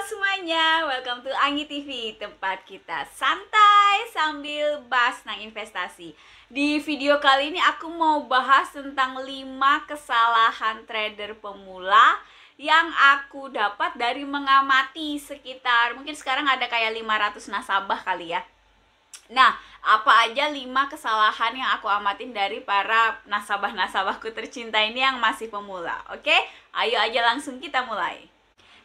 semuanya, welcome to Anggi TV, tempat kita santai sambil bahas tentang investasi. Di video kali ini aku mau bahas tentang 5 kesalahan trader pemula yang aku dapat dari mengamati sekitar, mungkin sekarang ada kayak 500 nasabah kali ya. Nah, apa aja 5 kesalahan yang aku amatin dari para nasabah-nasabahku tercinta ini yang masih pemula. Oke, ayo aja langsung kita mulai.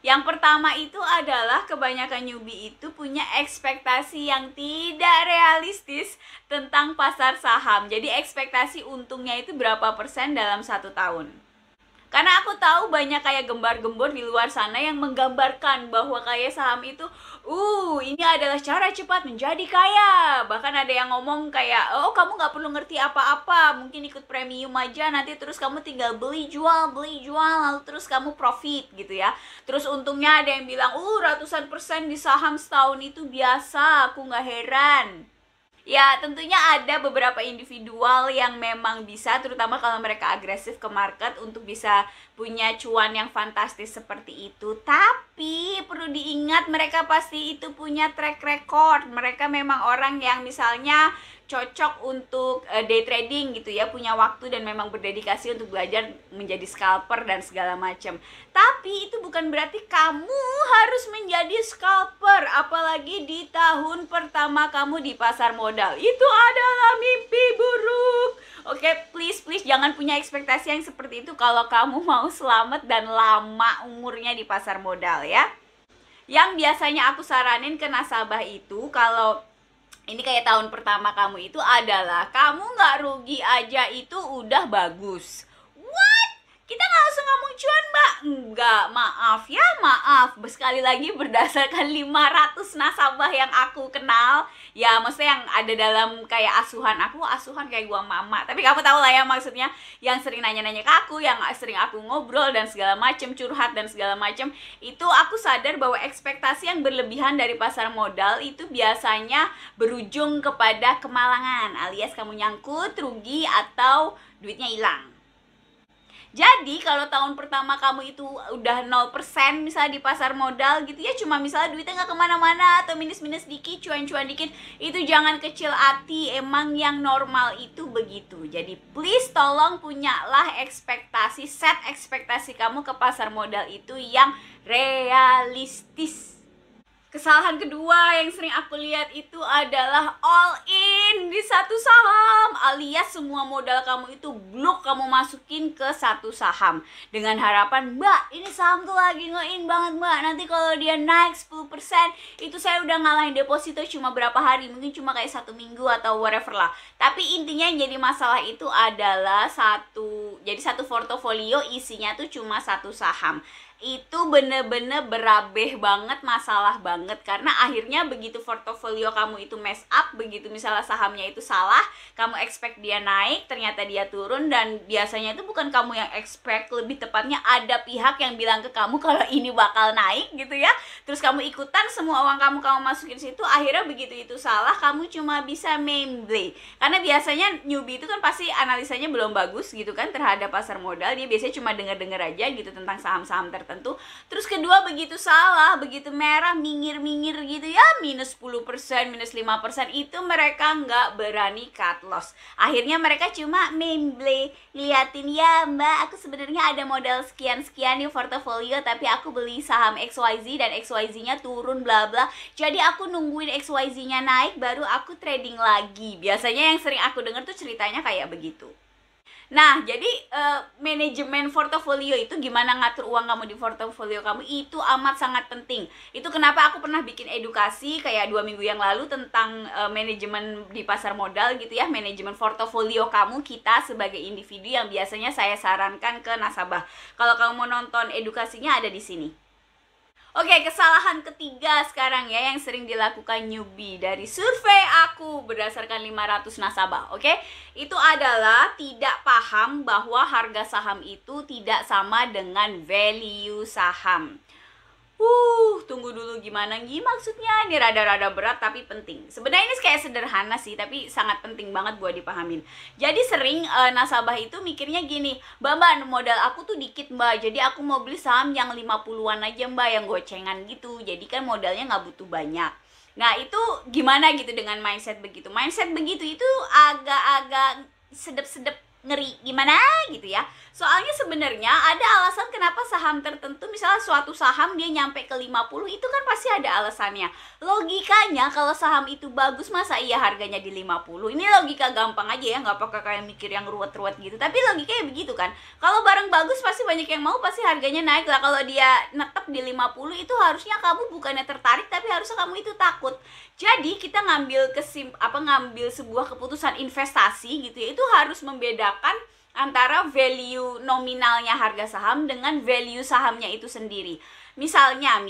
Yang pertama itu adalah kebanyakan newbie itu punya ekspektasi yang tidak realistis tentang pasar saham. Jadi ekspektasi untungnya itu berapa persen dalam 1 tahun. Karena aku tahu banyak kayak gembar-gembor di luar sana yang menggambarkan bahwa kayak saham itu, ini adalah cara cepat menjadi kaya. Bahkan ada yang ngomong kayak, oh kamu nggak perlu ngerti apa-apa, mungkin ikut premium aja, nanti terus kamu tinggal beli jual, lalu terus kamu profit gitu ya. Terus untungnya ada yang bilang, ratusan persen di saham setahun itu biasa, aku nggak heran. Ya, tentunya ada beberapa individual yang memang bisa, terutama kalau mereka agresif ke market untuk bisa punya cuan yang fantastis seperti itu. Tapi perlu diingat mereka pasti itu punya track record. Mereka memang orang yang misalnya cocok untuk day trading gitu ya, punya waktu dan memang berdedikasi untuk belajar menjadi scalper dan segala macam. Tapi itu bukan berarti kamu harus menjadi scalper, apalagi di tahun pertama kamu di pasar modal. Itu adalah mimpi buruk. Oke, please jangan punya ekspektasi yang seperti itu kalau kamu mau selamat dan lama umurnya di pasar modal ya. Yang biasanya aku saranin ke nasabah itu, kalau ini kayak tahun pertama kamu itu adalah kamu nggak rugi aja itu udah bagus. What? Kita nggak langsung ngomong cuan, Mbak? Enggak, maaf. Sekali lagi berdasarkan 500 nasabah yang aku kenal, ya maksudnya yang ada dalam kayak asuhan kayak gua mama. Tapi kamu tahu lah ya maksudnya, yang sering nanya-nanya ke aku, yang sering aku ngobrol dan segala macem, curhat dan segala macem, itu aku sadar bahwa ekspektasi yang berlebihan dari pasar modal itu biasanya berujung kepada kemalangan, alias kamu nyangkut, rugi, atau duitnya hilang. Jadi kalau tahun pertama kamu itu udah 0% misalnya di pasar modal gitu ya, cuma misalnya duitnya nggak kemana-mana atau minus-minus dikit, cuan-cuan dikit, itu jangan kecil hati, emang yang normal itu begitu. Jadi please tolong punyalah ekspektasi, set ekspektasi kamu ke pasar modal itu yang realistis. Kesalahan kedua yang sering aku lihat itu adalah all in di satu saham, alias semua modal kamu itu blok kamu masukin ke satu saham dengan harapan, Mbak, ini saham tuh lagi nge-in banget, Mbak, nanti kalau dia naik 10% itu saya udah ngalahin deposito cuma berapa hari, mungkin cuma kayak 1 minggu atau whatever lah. Tapi intinya yang jadi masalah itu adalah satu portofolio isinya tuh cuma satu saham. Itu bener-bener berabeh banget, masalah banget, karena akhirnya begitu portofolio kamu itu mess up, begitu misalnya sahamnya itu salah, kamu expect dia naik, ternyata dia turun, dan biasanya itu bukan kamu yang expect, lebih tepatnya ada pihak yang bilang ke kamu kalau ini bakal naik gitu ya, terus kamu ikutan, semua uang kamu masukin situ, akhirnya begitu itu salah, kamu cuma bisa memble. Karena biasanya newbie itu kan pasti analisanya belum bagus gitu kan terhadap pasar modal, dia biasanya cuma denger-denger aja gitu tentang saham-saham tertentu. Terus kedua begitu salah, begitu merah, minggir gitu ya, minus 10%, minus 5%, itu mereka nggak berani cut loss. Akhirnya mereka cuma memble, liatin, ya Mbak, aku sebenarnya ada modal sekian-sekian di portofolio, tapi aku beli saham XYZ dan XYZ-nya turun bla bla. Jadi aku nungguin XYZ-nya naik baru aku trading lagi. Biasanya yang sering aku dengar tuh ceritanya kayak begitu. Nah, jadi manajemen portofolio itu, gimana ngatur uang kamu di portofolio kamu, itu amat sangat penting. Itu kenapa aku pernah bikin edukasi kayak 2 minggu yang lalu tentang manajemen di pasar modal gitu ya, manajemen portofolio kamu, kita sebagai individu yang biasanya saya sarankan ke nasabah. Kalau kamu mau nonton edukasinya ada di sini. Oke, kesalahan ketiga sekarang ya yang sering dilakukan newbie dari survei aku berdasarkan 500 nasabah, oke? Itu adalah tidak paham bahwa harga saham itu tidak sama dengan value saham. tunggu dulu gimana maksudnya, ini rada-rada berat tapi penting. Sebenarnya ini kayak sederhana sih, tapi sangat penting banget buat dipahamin. Jadi sering nasabah itu mikirnya gini, mbak modal aku tuh dikit mbak, jadi aku mau beli saham yang 50-an aja mbak, yang gocengan gitu, jadi kan modalnya nggak butuh banyak. Nah itu gimana gitu dengan mindset begitu? Mindset begitu itu agak-agak sedep-sedep ngeri gimana gitu ya. Soalnya sebenarnya ada alasan kenapa saham tertentu, misalnya suatu saham dia nyampe ke 50, itu kan pasti ada alasannya. Logikanya kalau saham itu bagus, masa iya harganya di 50? Ini logika gampang aja ya, nggak pakai kayak mikir yang ruwet-ruwet gitu. Tapi logikanya begitu kan. Kalau barang bagus pasti banyak yang mau, pasti harganya naik lah. Kalau dia netep di 50, itu harusnya kamu bukannya tertarik, tapi harusnya kamu itu takut. Jadi kita ngambil sebuah keputusan investasi gitu ya, itu harus membedakan antara value nominalnya harga saham dengan value sahamnya itu sendiri. Misalnya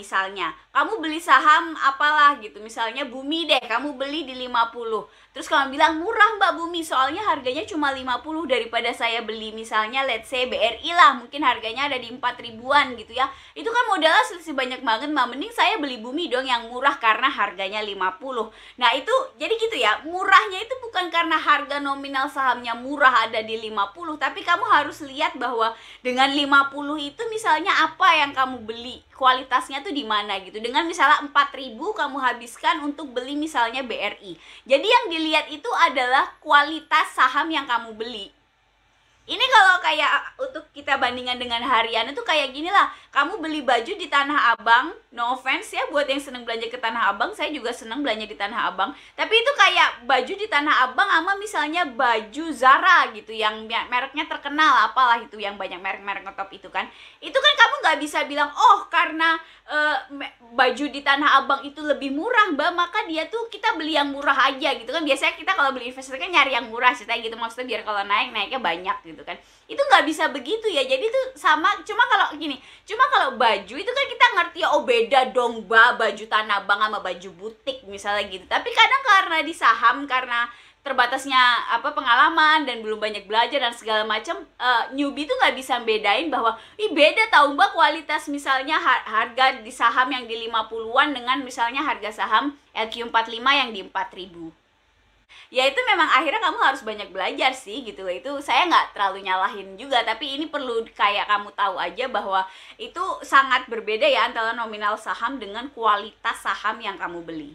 kamu beli saham apalah gitu, misalnya Bumi deh, kamu beli di 50. Terus kamu bilang murah mbak Bumi, soalnya harganya cuma 50, daripada saya beli misalnya let's say BRI lah, mungkin harganya ada di 4 ribuan gitu ya. Itu kan modalnya selisih banyak banget mbak, mending saya beli Bumi dong yang murah karena harganya 50. Nah itu jadi gitu ya, murahnya itu bukan karena harga nominal sahamnya murah ada di 50, tapi kamu harus lihat bahwa dengan 50 itu misalnya apa yang kamu beli, kualitasnya tuh di mana gitu. Dengan misalnya 4.000 kamu habiskan untuk beli misalnya BRI. Jadi yang dilihat itu adalah kualitas saham yang kamu beli. Ini kalau kayak untuk kita bandingkan dengan harian itu kayak gini lah. Kamu beli baju di Tanah Abang, no offense ya buat yang seneng belanja ke Tanah Abang, saya juga seneng belanja di Tanah Abang. Tapi itu kayak baju di Tanah Abang sama misalnya baju Zara gitu, yang mereknya terkenal, apalah itu yang banyak merek-merek ngetop itu kan. Itu kan kamu nggak bisa bilang, oh karena baju di Tanah Abang itu lebih murah mbak, maka dia tuh kita beli yang murah aja gitu kan. Biasanya kita kalau beli investasi kan nyari yang murah sih gitu, maksudnya biar kalau naiknya banyak gitu kan. Itu nggak bisa begitu ya. Jadi itu sama, cuma kalau baju itu kan kita ngerti ya, oh beda dong mbak baju Tanah Abang sama baju butik misalnya gitu. Tapi kadang karena di saham, karena terbatasnya pengalaman dan belum banyak belajar dan segala macam, newbie tuh nggak bisa bedain bahwa beda tahu mbak kualitas misalnya harga di saham yang di 50-an dengan misalnya harga saham LQ45 yang di 4.000. Ya itu memang akhirnya kamu harus banyak belajar sih gitu. Itu saya nggak terlalu nyalahin juga, tapi ini perlu kayak kamu tahu aja bahwa itu sangat berbeda ya antara nominal saham dengan kualitas saham yang kamu beli.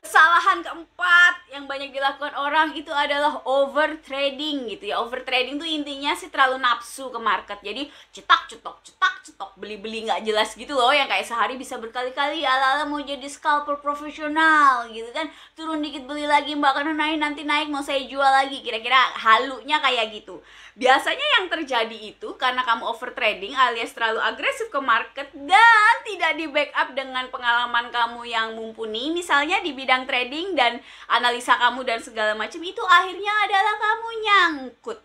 Kesalahan keempat yang banyak dilakukan orang itu adalah over trading gitu ya. Over trading tuh intinya sih terlalu nafsu ke market. Jadi cetak cetok beli-beli nggak jelas gitu loh, yang kayak sehari bisa berkali-kali ala-ala mau jadi scalper profesional gitu kan. Turun dikit beli lagi mbak, karena nanti naik mau saya jual lagi. Kira-kira halunya kayak gitu. Biasanya yang terjadi itu karena kamu over trading alias terlalu agresif ke market dan tidak di backup dengan pengalaman kamu yang mumpuni misalnya di bidang trading dan analisa kamu dan segala macam, itu akhirnya adalah kamu nyangkut.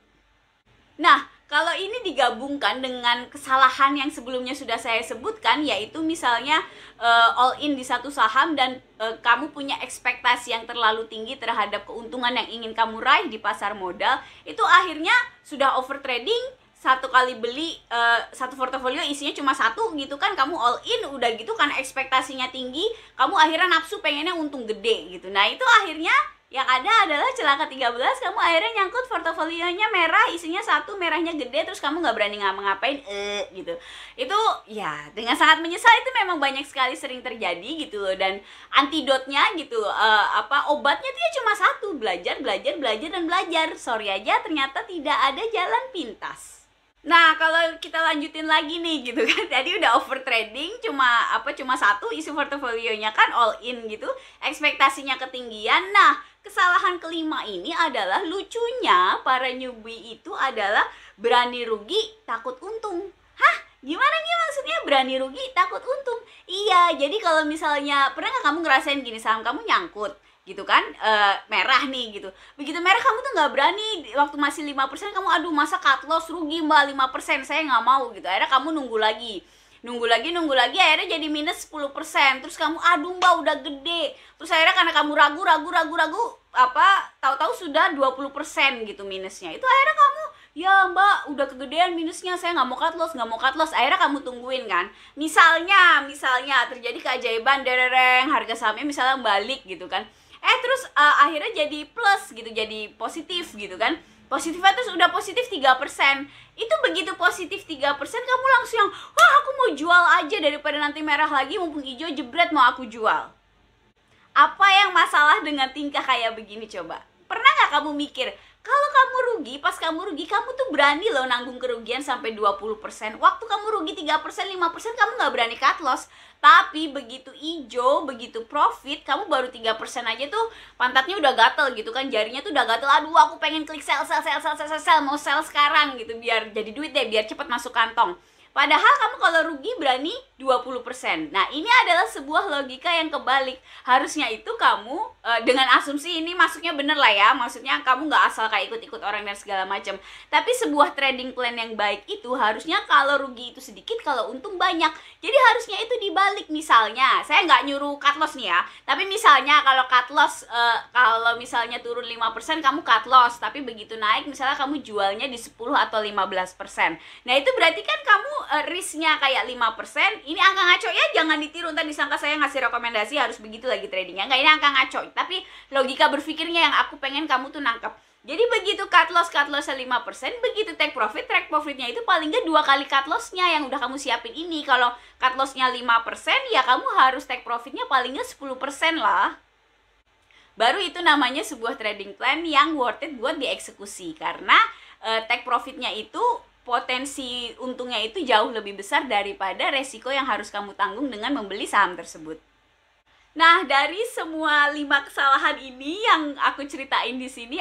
Nah, kalau ini digabungkan dengan kesalahan yang sebelumnya sudah saya sebutkan, yaitu misalnya all in di satu saham dan kamu punya ekspektasi yang terlalu tinggi terhadap keuntungan yang ingin kamu raih di pasar modal, itu akhirnya sudah over trading. Satu kali beli satu portofolio isinya cuma satu gitu kan, kamu all in, udah gitu kan ekspektasinya tinggi, kamu akhirnya nafsu pengennya untung gede gitu. Nah itu akhirnya yang ada adalah celaka 13, kamu akhirnya nyangkut portofolionya merah, isinya satu, merahnya gede, terus kamu nggak berani ngapain gitu. Itu ya dengan sangat menyesal, itu memang banyak sekali sering terjadi gitu loh. Dan antidotnya gitu, obatnya tuh ya cuma satu, belajar dan belajar. Sorry aja ternyata tidak ada jalan pintas. Nah, kalau kita lanjutin lagi nih gitu kan. Tadi udah over trading, cuma satu isi portofolionya kan all in gitu. Ekspektasinya ketinggian. Nah, kesalahan kelima ini adalah lucunya para newbie itu adalah berani rugi, takut untung. Hah? Gimana nih maksudnya berani rugi, takut untung? Iya, jadi kalau misalnya pernah nggak kamu ngerasain gini, saham kamu nyangkut gitu kan, merah nih gitu. Begitu merah kamu tuh nggak berani, waktu masih 5% kamu aduh masa cut loss rugi mbak 5%, saya nggak mau gitu. Akhirnya kamu nunggu lagi, akhirnya jadi minus 10%. Terus kamu aduh mbak udah gede. Terus akhirnya karena kamu ragu tahu-tahu sudah 20% gitu minusnya. Itu akhirnya kamu ya mbak udah kegedean minusnya, saya nggak mau cut loss, nggak mau cut loss. Akhirnya kamu tungguin kan, misalnya terjadi keajaiban, derereng, harga sahamnya misalnya balik gitu kan, terus akhirnya jadi plus gitu, jadi positif gitu kan, positifnya tuh udah positif 3%. Itu begitu positif 3%, kamu langsung yang, wah aku mau jual aja daripada nanti merah lagi, mumpung hijau jebret mau aku jual. Apa yang masalah dengan tingkah kayak begini coba? Pernah nggak kamu mikir, kalau kamu rugi, pas kamu rugi, kamu tuh berani loh nanggung kerugian sampai 20%. Waktu kamu rugi 3%, 5%, kamu nggak berani cut loss. Tapi begitu hijau, begitu profit, kamu baru 3% aja tuh pantatnya udah gatel gitu kan, jarinya tuh udah gatel. Aduh, aku pengen klik sell, mau sell sekarang gitu, biar jadi duit deh, biar cepet masuk kantong. Padahal kamu kalau rugi berani 20%. Nah, ini adalah sebuah logika yang kebalik. Harusnya itu kamu dengan asumsi ini masuknya bener lah ya. Maksudnya kamu nggak asal kayak ikut-ikut orang dan segala macam. Tapi sebuah trading plan yang baik itu harusnya kalau rugi itu sedikit, kalau untung banyak. Jadi harusnya itu dibalik. Misalnya, saya nggak nyuruh cut loss nih ya. Tapi misalnya kalau cut loss, kalau misalnya turun 5%, kamu cut loss. Tapi begitu naik, misalnya kamu jualnya di 10 atau 15%. Nah, itu berarti kan kamu risknya kayak 5%. Ini angka ngaco ya, jangan ditiru, ntar disangka saya ngasih rekomendasi harus begitu lagi tradingnya. Enggak, ini angka ngaco, tapi logika berpikirnya yang aku pengen kamu tuh nangkep. Jadi begitu cut lossnya 5%, begitu take profitnya itu paling nggak 2 kali cut lossnya yang udah kamu siapin ini. Kalau cut lossnya 5%, ya kamu harus take profitnya paling nggak 10% lah. Baru itu namanya sebuah trading plan yang worth it buat dieksekusi. Karena take profitnya itu, potensi untungnya itu jauh lebih besar daripada resiko yang harus kamu tanggung dengan membeli saham tersebut. Nah, dari semua 5 kesalahan ini yang aku ceritain di sini,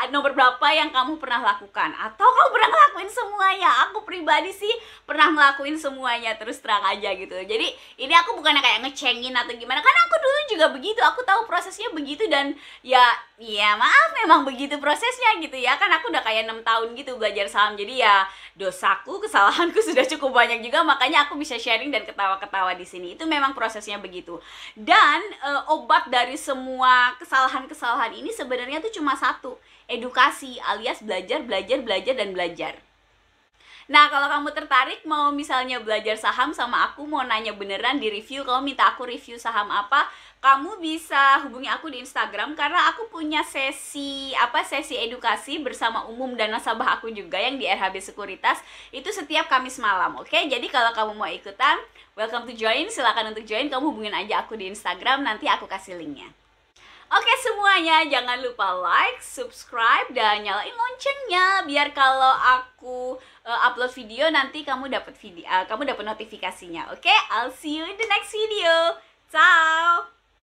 nomor berapa yang kamu pernah lakukan? Atau kamu pernah ngelakuin semuanya? Aku pribadi sih pernah ngelakuin semuanya, terus terang aja gitu. Jadi ini aku bukannya kayak ngecengin atau gimana, karena aku dulu juga begitu, aku tahu prosesnya begitu, dan ya maaf memang begitu prosesnya gitu ya. Kan aku udah kayak 6 tahun gitu belajar saham, jadi ya dosaku, kesalahanku sudah cukup banyak juga, makanya aku bisa sharing dan ketawa-ketawa di sini. Itu memang prosesnya begitu. Dan obat dari semua kesalahan-kesalahan ini sebenarnya tuh cuma satu, edukasi, alias belajar. Nah, kalau kamu tertarik mau misalnya belajar saham sama aku, mau nanya beneran di review, kamu minta aku review saham apa, kamu bisa hubungi aku di Instagram, karena aku punya sesi edukasi bersama umum dan nasabah aku juga yang di RHB Sekuritas, itu setiap Kamis malam. Oke, jadi kalau kamu mau ikutan, welcome to join, silakan untuk join. Kamu hubungin aja aku di Instagram, nanti aku kasih linknya. Oke semuanya, jangan lupa like, subscribe, dan nyalain loncengnya biar kalau aku upload video nanti kamu dapat notifikasinya. Oke, I'll see you in the next video. Ciao.